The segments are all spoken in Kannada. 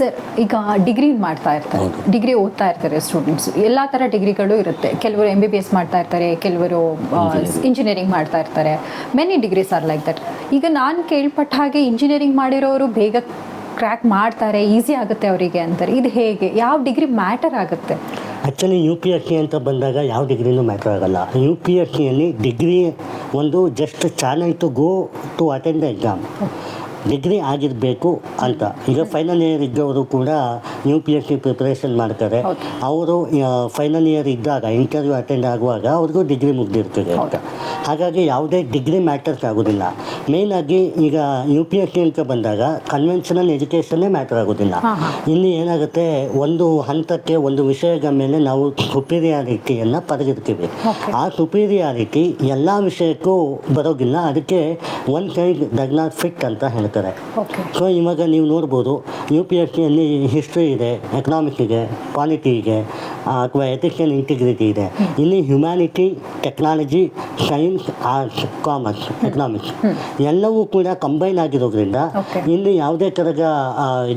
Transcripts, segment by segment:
ಸರ್, ಈಗ ಡಿಗ್ರಿ ಮಾಡ್ತಾ ಇರ್ತಾರೆ, ಡಿಗ್ರಿ ಓದ್ತಾ ಇರ್ತಾರೆ ಸ್ಟೂಡೆಂಟ್ಸ್. ಎಲ್ಲ ಥರ ಡಿಗ್ರಿಗಳು ಇರುತ್ತೆ. ಕೆಲವರು MBBS ಮಾಡ್ತಾ ಇರ್ತಾರೆ, ಕೆಲವರು ಇಂಜಿನಿಯರಿಂಗ್ ಮಾಡ್ತಾ ಇರ್ತಾರೆ. Many degrees are like that. ಈಗ ನಾನು ಕೇಳ್ಪಟ್ಟ ಹಾಗೆ ಇಂಜಿನಿಯರಿಂಗ್ ಮಾಡಿರೋರು ಬೇಗ ಕ್ರ್ಯಾಕ್ ಮಾಡ್ತಾರೆ, ಈಸಿ ಆಗುತ್ತೆ ಅವರಿಗೆ ಅಂತಾರೆ. ಇದು ಹೇಗೆ? ಯಾವ ಡಿಗ್ರಿ ಮ್ಯಾಟರ್ ಆಗುತ್ತೆ? ಆ್ಯಕ್ಚುಲಿ UPSC ಅಂತ ಬಂದಾಗ ಯಾವ ಡಿಗ್ರಿನೂ ಮ್ಯಾಟರ್ ಆಗೋಲ್ಲ. UPSCಯಲ್ಲಿ ಡಿಗ್ರಿ ಒಂದು just channel to go to attend the exam. Degree ಆಗಿರಬೇಕು ಅಂತ. ಈಗ ಫೈನಲ್ ಇಯರ್ ಇದ್ದವರು ಕೂಡ UPSC ಪ್ರಿಪ್ರೇಷನ್ ಮಾಡ್ತಾರೆ. ಅವರು ಫೈನಲ್ ಇಯರ್ ಇದ್ದಾಗ ಇಂಟರ್ವ್ಯೂ ಅಟೆಂಡ್ ಆಗುವಾಗ ಅವ್ರಿಗೂ ಡಿಗ್ರಿ ಮುಗ್ದಿರ್ತದೆ ಅಂತ. ಹಾಗಾಗಿ ಯಾವುದೇ ಡಿಗ್ರಿ ಮ್ಯಾಟರ್ಸ್ ಆಗೋದಿಲ್ಲ. ಮೇಯ್ನಾಗಿ ಈಗ UPSC ಅಂತ ಬಂದಾಗ ಕನ್ವೆನ್ಷನಲ್ ಎಜುಕೇಷನ್ನೇ ಮ್ಯಾಟರ್ ಆಗೋದಿಲ್ಲ. ಇಲ್ಲಿ ಏನಾಗುತ್ತೆ, ಒಂದು ಹಂತಕ್ಕೆ ಒಂದು ವಿಷಯದ ಮೇಲೆ ನಾವು ಸುಪೀರಿಯಾರಿಟಿಯನ್ನು ಪಡೆದಿರ್ತೀವಿ. ಆ ಸುಪೀರಿಯಾರಿಟಿ ಎಲ್ಲ ವಿಷಯಕ್ಕೂ ಬರೋದಿಲ್ಲ. ಅದಕ್ಕೆ one side does not fit ಅಂತ ಹೇಳ್ತಾರೆ. ಸೊ ಇವಾಗ ನೀವು ನೋಡ್ಬೋದು, UPSCಯಲ್ಲಿ ಹಿಸ್ಟ್ರಿ ಇದೆ, ಎಕನಾಮಿಕ್ಸ್ ಇದೆ, ಪಾಲಿಟಿ ಇದೆ, ಅಥವಾ ಎಥಿಕ್ಸ್ ಆ್ಯಂಡ್ ಇಂಟಿಗ್ರಿಟಿ ಇದೆ. ಇಲ್ಲಿ humanity, technology, science, arts, commerce, economics ಎಲ್ಲವೂ ಕೂಡ ಕಂಬೈನ್ ಆಗಿರೋದ್ರಿಂದ ಇಲ್ಲಿ ಯಾವುದೇ ಥರದ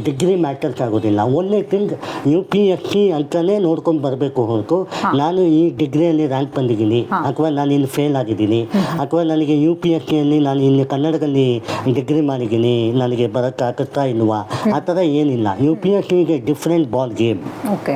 ಡಿಗ್ರಿ ಮ್ಯಾಟರ್ಸ್ ಆಗೋದಿಲ್ಲ. ಒನ್ಲಿ ಥಿಂಗ್ UPSC ಅಂತಲೇ ನೋಡ್ಕೊಂಡು ಬರಬೇಕು ಹೊರತು ನಾನು ಈ ಡಿಗ್ರಿಯಲ್ಲಿ ರ್ಯಾಂಕ್ ಬಂದಿದ್ದೀನಿ ಅಥವಾ ನಾನು ಇಲ್ಲಿ ಫೇಲ್ ಆಗಿದ್ದೀನಿ ಅಥವಾ ನನಗೆ UPSCಯಲ್ಲಿ ನಾನು ಇಲ್ಲಿ ಕನ್ನಡದಲ್ಲಿ ಡಿಗ್ರಿ ಮಾಡಿದ್ದೀನಿ, ನನಗೆ ಬರೋಕ್ಕಾಗುತ್ತಾ ಇಲ್ವಾ, ಆ ಥರ ಏನಿಲ್ಲ. UPSC different ball game. Okay.